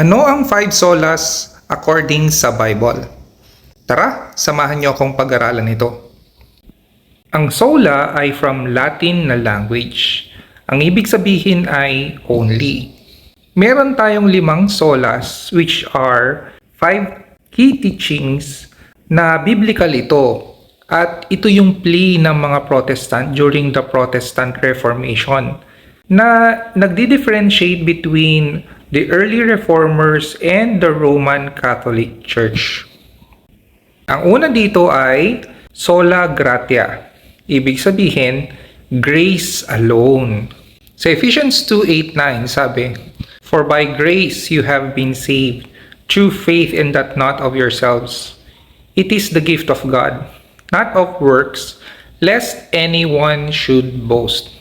Ano ang 5 solas according sa Bible? Tara, samahan niyo akong pag-aralan ito. Ang sola ay from Latin na language. Ang ibig sabihin ay only. Meron tayong 5 solas which are 5 key teachings na biblical ito. At ito yung plea ng mga Protestant during the Protestant Reformation na nagdi-differentiate between the early Reformers and the Roman Catholic Church. Ang una dito ay sola gratia. Ibig sabihin, grace alone. Sa Ephesians 2:8-9 sabi, "For by grace you have been saved, through faith, and that not of yourselves. It is the gift of God, not of works, lest anyone should boast."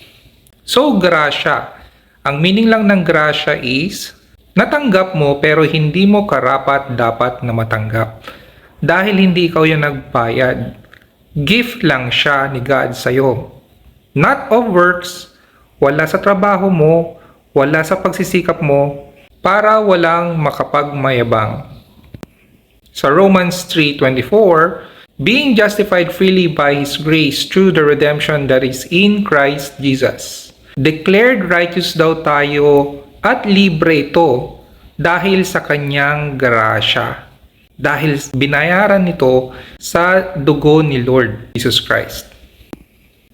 So, grasya. Ang meaning lang ng grasya is, natanggap mo pero hindi mo karapat-dapat na matanggap. Dahil hindi ikaw yung nagbayad. Gift lang siya ni God sa'yo. Not of works, wala sa trabaho mo, wala sa pagsisikap mo, para walang makapagmayabang. Sa Romans 3:24, being justified freely by His grace through the redemption that is in Christ Jesus. Declared righteous daw tayo at libre ito dahil sa kanyang grasya. Dahil binayaran nito sa dugo ni Lord Jesus Christ.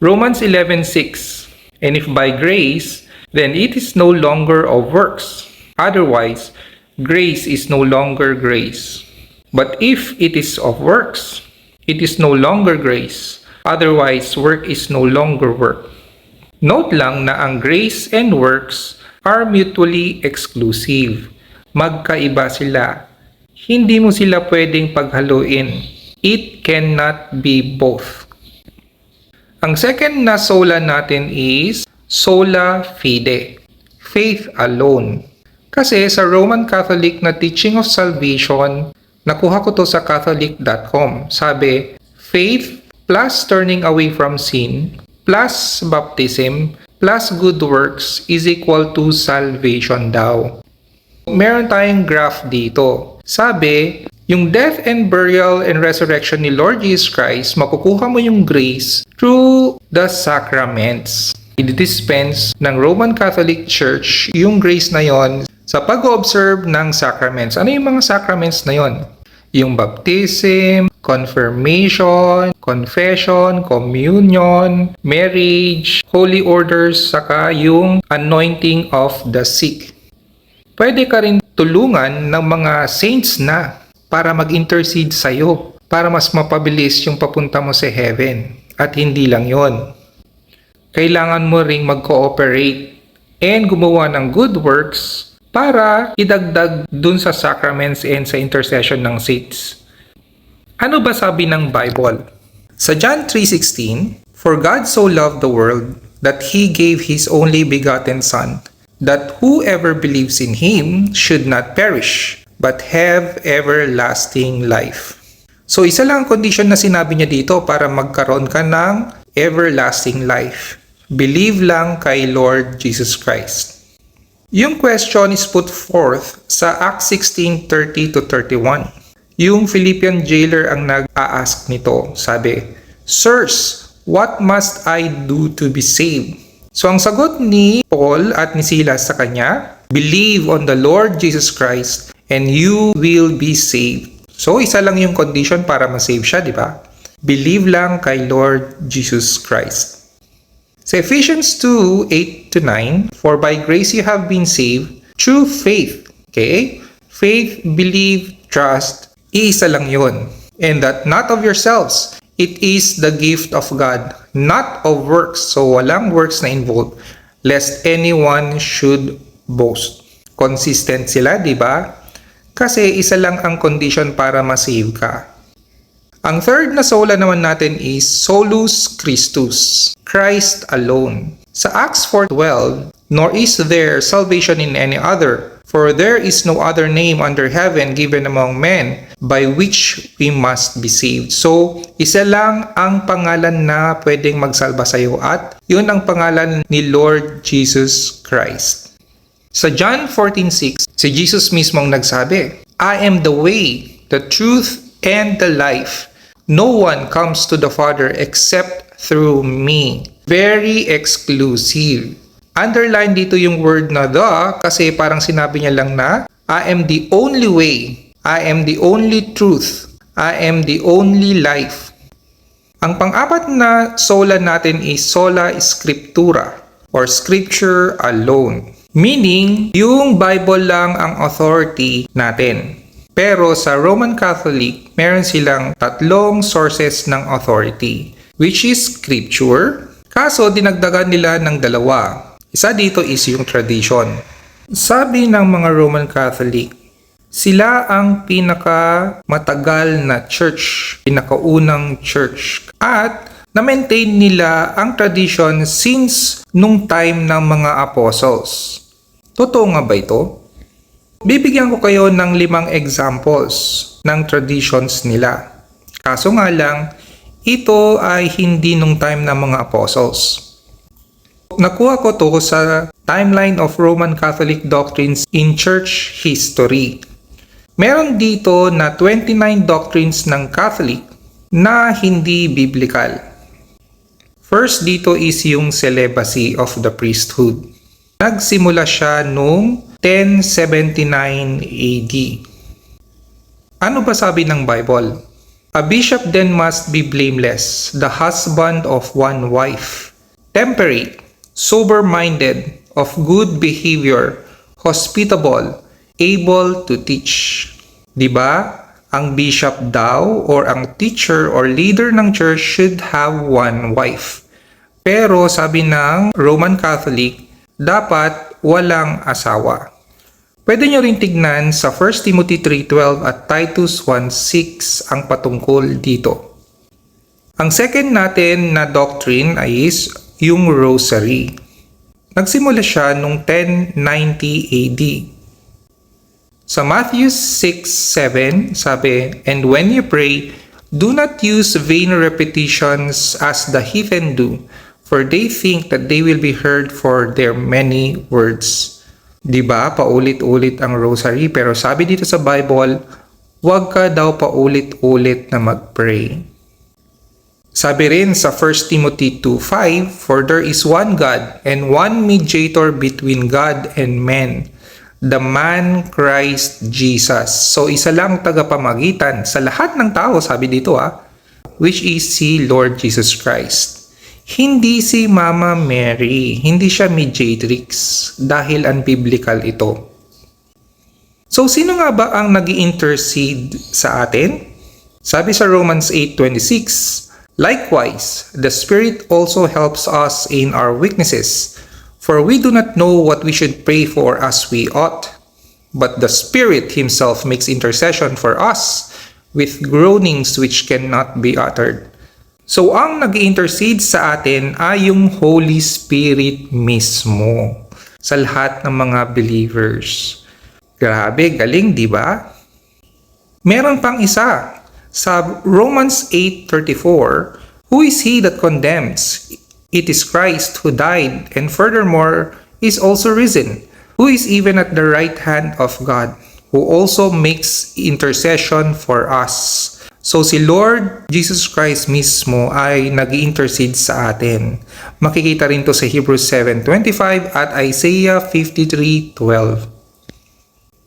Romans 11:6, "And if by grace, then it is no longer of works. Otherwise, grace is no longer grace. But if it is of works, it is no longer grace. Otherwise, work is no longer work." Note lang na ang grace and works are mutually exclusive. Magkaiba sila. Hindi mo sila pwedeng paghaluin. It cannot be both. Ang second na sola natin is sola fide. Faith alone. Kasi sa Roman Catholic na teaching of salvation, nakuha ko to sa catholic.com. Sabi, faith plus turning away from sin plus baptism plus good works is equal to salvation daw. Meron tayong graph dito. Sabi, yung death and burial and resurrection ni Lord Jesus Christ, makukuha mo yung grace through the sacraments. I-dispense ng Roman Catholic Church yung grace na yon sa pag-observe ng sacraments. Ano yung mga sacraments na yon? Yung baptism, confirmation, confession, communion, marriage, holy orders, saka yung anointing of the sick. Pwede ka rin tulungan ng mga saints na para mag-intercede sa'yo, para mas mapabilis yung papunta mo sa heaven. At hindi lang yon. Kailangan mo ring mag-cooperate and gumawa ng good works para idagdag dun sa sacraments and sa intercession ng saints. Ano ba sabi ng Bible? Sa John 3:16, "For God so loved the world that He gave His only begotten Son, that whoever believes in Him should not perish, but have everlasting life." So isa lang ang condition na sinabi niya dito para magkaroon ka ng everlasting life. Believe lang kay Lord Jesus Christ. Yung question is put forth sa Acts 16:30-31. Yung Philippian jailer ang nag-a-ask nito. Sabi, "Sirs, what must I do to be saved?" So ang sagot ni Paul at ni Silas sa kanya, "Believe on the Lord Jesus Christ and you will be saved." So isa lang yung condition para ma-save siya, di ba? Believe lang kay Lord Jesus Christ. Sa Ephesians 2:8-9, "For by grace you have been saved through faith." Okay? Faith, believe, trust, iisa lang yun. "And that not of yourselves, it is the gift of God, not of works." So walang works na involved, "lest anyone should boast." Consistent sila, di ba? Kasi isa lang ang condition para ma-save ka. Ang third na sola naman natin is solus Christus, Christ alone. Sa Acts 4:12, "Nor is there salvation in any other, for there is no other name under heaven given among men by which we must be saved." So, isa lang ang pangalan na pwedeng magsalba sa iyo at yun ang pangalan ni Lord Jesus Christ. Sa John 14:6, si Jesus mismo ang nagsabi, I am the way, the truth, and the life. No one comes to the Father except through me. Very exclusive. Underline dito yung word na the kasi parang sinabi niya lang na I am the only way. I am the only truth. I am the only life. Ang pang-apat na sola natin is sola scriptura or scripture alone. Meaning, yung Bible lang ang authority natin. Pero sa Roman Catholic, meron silang tatlong sources ng authority, which is scripture. Kaso, dinagdagan nila ng dalawa. Isa dito is yung tradition. Sabi ng mga Roman Catholic, sila ang pinakamatagal na church, pinakaunang church. At na-maintain nila ang tradition since nung time ng mga apostles. Totoo nga ba ito? Bibigyan ko kayo ng 5 examples ng traditions nila. Kaso nga lang, ito ay hindi nung time ng mga apostles. Nakuha ko to sa Timeline of Roman Catholic Doctrines in Church History. Meron dito na 29 doctrines ng Catholic na hindi biblical. First dito is yung celibacy of the priesthood. Nagsimula siya noong 1079 AD. Ano ba sabi ng Bible? A bishop then must be blameless, the husband of one wife, temperate, sober-minded, of good behavior, hospitable, able to teach. Diba? Ang bishop daw or ang teacher or leader ng church should have one wife. Pero sabi ng Roman Catholic, dapat walang asawa. Pwede nyo rin tignan sa 1 Timothy 3:12 at Titus 1:6 ang patungkol dito. Ang second natin na doctrine ay is yung rosary. Nagsimula siya noong 1090 AD. Sa Matthew 6:7 sabi, And when you pray, do not use vain repetitions as the heathen do, for they think that they will be heard for their many words. Diba, paulit-ulit ang rosary, pero sabi dito sa Bible, huwag ka daw paulit-ulit na mag-pray. Sabi rin sa 1 Timothy 2:5, For there is one God and one mediator between God and men, the man Christ Jesus. So isa lang tagapamagitan sa lahat ng tao, sabi dito which is si Lord Jesus Christ. Hindi si Mama Mary, hindi siya mediatrix dahil unbiblical ito. So sino nga ba ang nag-intercede sa atin? Sabi sa Romans 8:26, Likewise, the Spirit also helps us in our weaknesses, for we do not know what we should pray for as we ought, but the Spirit Himself makes intercession for us with groanings which cannot be uttered. So, ang nag-intercede sa atin ay yung Holy Spirit mismo sa lahat ng mga believers. Grabe, galing, di ba? Meron pang isa. Sa Romans 8:34, Who is he that condemns? It is Christ who died, and furthermore is also risen, who is even at the right hand of God, who also makes intercession for us. So si Lord Jesus Christ mismo ay nag-intercede sa atin. Makikita rin to sa Hebrews 7:25 at Isaiah 53:12.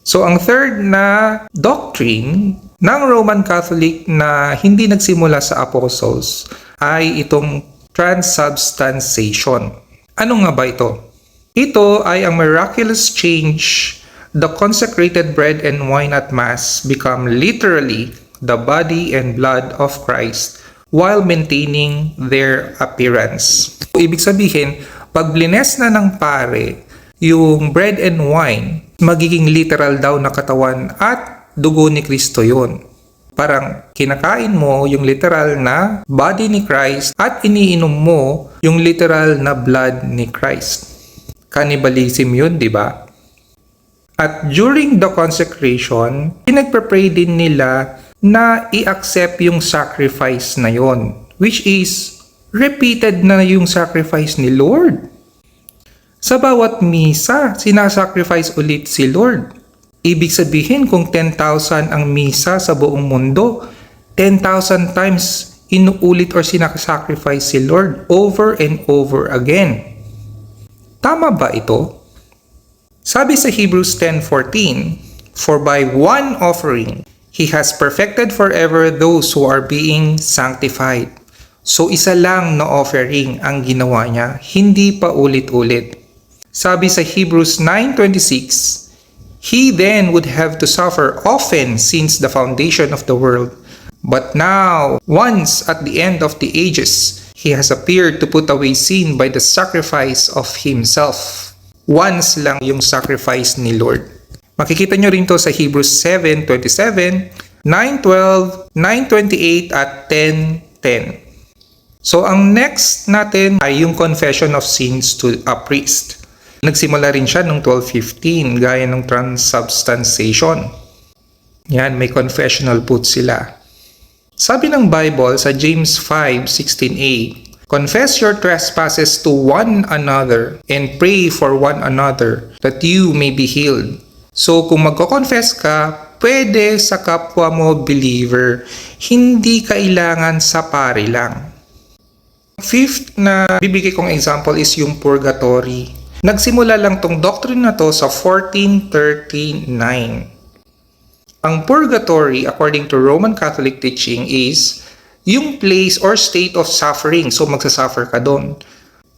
So ang third na doctrine ng Roman Catholic na hindi nagsimula sa apostles ay itong transubstantiation. Ano nga ba ito? Ito ay ang miraculous change. The consecrated bread and wine at Mass become literally the body and blood of Christ while maintaining their appearance. Ibig sabihin, pag blines na ng pare yung bread and wine, magiging literal daw na katawan at dugo ni Kristo yun. Parang kinakain mo yung literal na body ni Christ at iniinom mo yung literal na blood ni Christ. Cannibalism yun, di ba? At during the consecration, pinagpapray din nila na i-accept yung sacrifice na yon, which is repeated na yung sacrifice ni Lord. Sa bawat misa, sinasacrifice ulit si Lord. Ibig sabihin kung 10,000 ang misa sa buong mundo, 10,000 times inuulit or sinasacrifice si Lord over and over again. Tama ba ito? Sabi sa Hebrews 10:14, "For by one offering, He has perfected forever those who are being sanctified." So isa lang na offering ang ginawa niya, hindi pa ulit-ulit. Sabi sa Hebrews 9:26, "He then would have to suffer often since the foundation of the world. But now, once at the end of the ages, He has appeared to put away sin by the sacrifice of Himself." Once lang yung sacrifice ni Lord. Makikita nyo rin to sa Hebrews 7:27, 9:12, 9:28 at 10:10. So ang next natin ay yung confession of sins to a priest. Nagsimula rin siya noong 12:15 gaya ng transubstantiation. Yan, may confessional booth sila. Sabi ng Bible sa James 5:16a, "Confess your trespasses to one another and pray for one another that you may be healed." So kung magko-confess ka, pwede sa kapwa mo believer, hindi kailangan sa pari lang. Fifth na bibigay kong example is yung purgatory. Nagsimula lang tong doctrine na to sa 1439. Ang purgatory, according to Roman Catholic teaching, is yung place or state of suffering. So magsasuffer ka doon.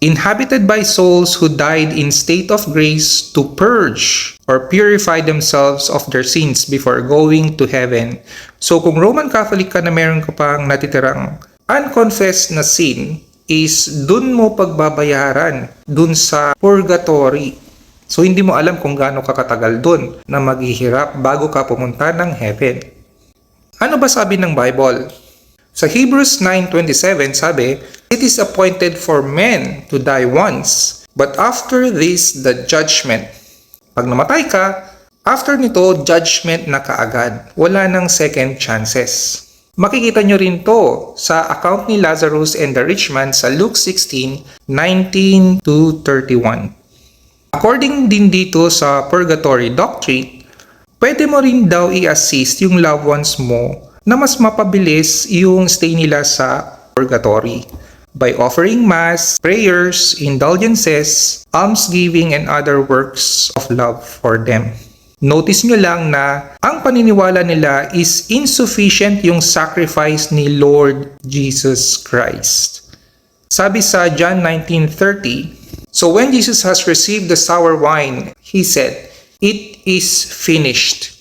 Inhabited by souls who died in state of grace to purge or purify themselves of their sins before going to heaven. So kung Roman Catholic ka na meron ka pang natitirang unconfessed na sin, is dun mo pagbabayaran dun sa purgatory. So hindi mo alam kung gaano ka katagal dun na maghihirap bago ka pumunta ng heaven. Ano ba sabi ng Bible? Sa Hebrews 9:27 sabi, "It is appointed for men to die once, but after this the judgment." Pag namatay ka, after nito judgment na kaagad. Wala nang second chances. Makikita nyo rin to sa account ni Lazarus and the rich man sa Luke 16:19-31. According din dito sa purgatory doctrine, pwede mo rin daw i-assist yung loved ones mo na mas mapabilis yung stay nila sa purgatory by offering mass, prayers, indulgences, almsgiving, and other works of love for them. Notice nyo lang na ang paniniwala nila is insufficient yung sacrifice ni Lord Jesus Christ. Sabi sa John 19:30, "So when Jesus has received the sour wine, He said, 'It is finished.'"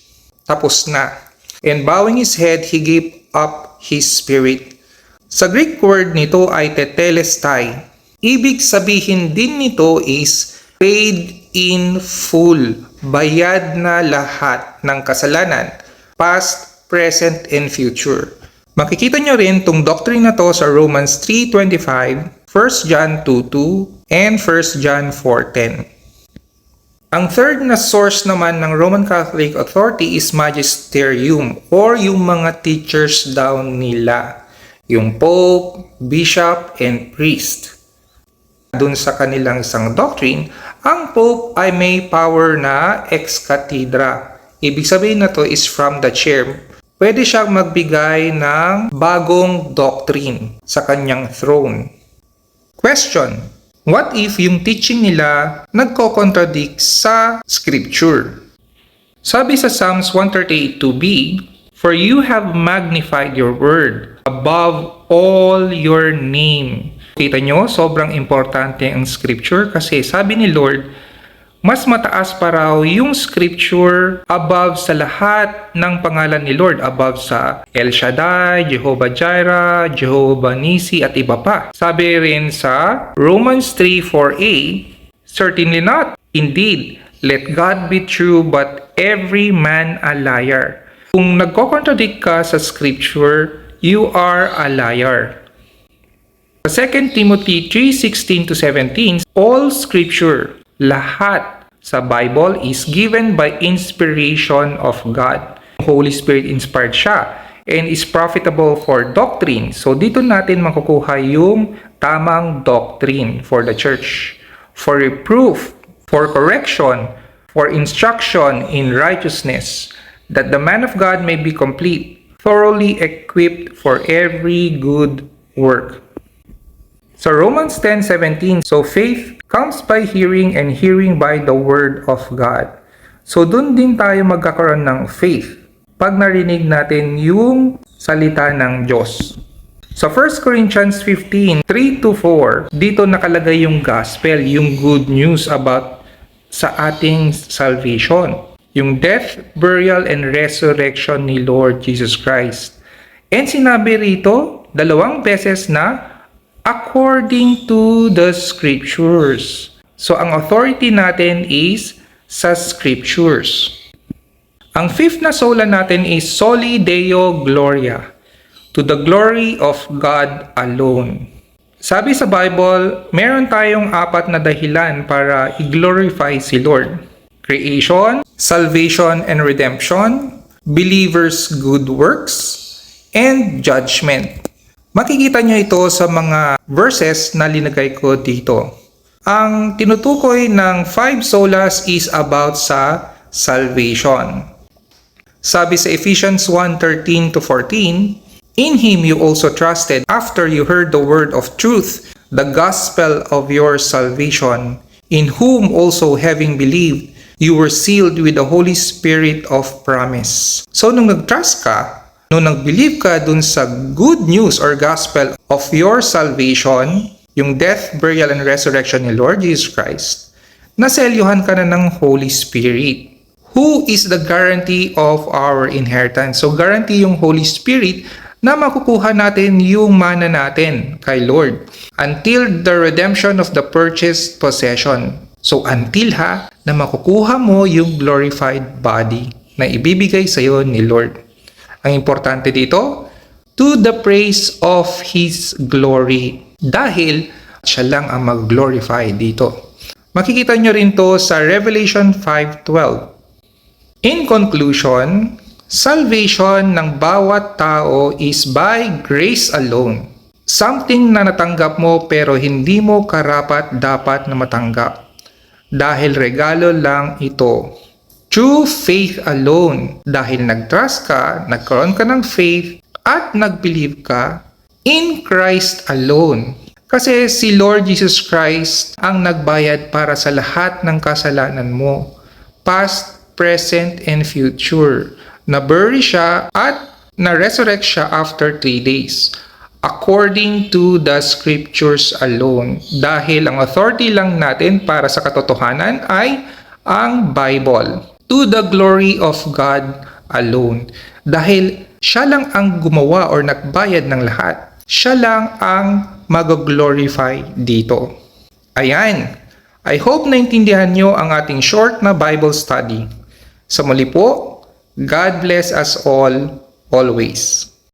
Tapos na. "And bowing His head, He gave up His spirit." Sa Greek word nito ay tetelestai. Ibig sabihin din nito is paid in full. Bayad na lahat ng kasalanan, past, present, and future. Makikita nyo rin tong doctrine na to sa Romans 3:25, 1 John 2:2, and 1 John 4:10. Ang third na source naman ng Roman Catholic Authority is magisterium or yung mga teachers daw nila. Yung Pope, Bishop, and Priest. Dun sa kanilang isang doctrine, ang Pope ay may power na ex cathedra. Ibig sabihin na to is from the chair. Pwede siyang magbigay ng bagong doctrine sa kanyang throne. Question: what if yung teaching nila nagko-contradict sa scripture? Sabi sa Psalms 138:2b, "For you have magnified your word above all your name." Kita nyo, sobrang importante ang scripture kasi sabi ni Lord, mas mataas pa raw yung scripture above sa lahat ng pangalan ni Lord, above sa El Shaddai, Jehovah Jireh, Jehovah Nisi at iba pa. Sabi rin sa Romans 3:4a, "Certainly not. Indeed, let God be true but every man a liar." Kung nagko-contradict ka sa scripture, you are a liar. Sa 2 Timothy 3:16-17, all scripture, lahat sa Bible is given by inspiration of God. Holy Spirit inspired siya and is profitable for doctrine. So dito natin makukuha yung tamang doctrine for the church. for reproof, for correction, for instruction in righteousness, that the man of God may be complete, thoroughly equipped for every good work. So Romans 10:17, so faith comes by hearing and hearing by the word of God. So dun din tayo magkakaroon ng faith pag narinig natin yung salita ng Diyos. So 1 Corinthians 15:3-4, dito nakalagay yung gospel, yung good news about sa ating salvation. Yung death, burial, and resurrection ni Lord Jesus Christ. And sinabi rito, 2 beses na, according to the scriptures. So ang authority natin is sa scriptures. Ang fifth na sola natin is Soli Deo Gloria, to the glory of God alone. Sabi sa Bible, meron tayong 4 na dahilan para i-glorify si Lord. Creation, salvation and redemption, believers' good works, and judgment. Makikita nyo ito sa mga verses na linagay ko dito. Ang tinutukoy ng 5 solas is about sa salvation. Sabi sa Ephesians 1:13-14, in Him you also trusted after you heard the word of truth, the gospel of your salvation, in whom also having believed, you were sealed with the Holy Spirit of promise. So nung nag-trust ka, nung nag-believe ka dun sa good news or gospel of your salvation, yung death, burial, and resurrection ni Lord Jesus Christ, naselyuhan ka na ng Holy Spirit, who is the guarantee of our inheritance. So guarantee yung Holy Spirit na makukuha natin yung mana natin kay Lord until the redemption of the purchased possession. So until na makukuha mo yung glorified body na ibibigay sa iyo ni Lord. Ang importante dito, to the praise of His glory. Dahil siya lang ang mag-glorify dito. Makikita nyo rin to sa Revelation 5:12. In conclusion, salvation ng bawat tao is by grace alone. Something na natanggap mo pero hindi mo karapat-dapat na matanggap. Dahil regalo lang ito. True faith alone. Dahil nag-trust ka, nagkaroon ka ng faith, at nag-believe ka in Christ alone. Kasi si Lord Jesus Christ ang nagbayad para sa lahat ng kasalanan mo. Past, present, and future. Na-bury siya at na-resurrect siya after 3 days. According to the scriptures alone. Dahil ang authority lang natin para sa katotohanan ay ang Bible. To the glory of God alone. Dahil siya lang ang gumawa or nagbayad ng lahat. Siya lang ang mag-glorify dito. Ayan. I hope naintindihan nyo ang ating short na Bible study. Sa muli po, God bless us all, always.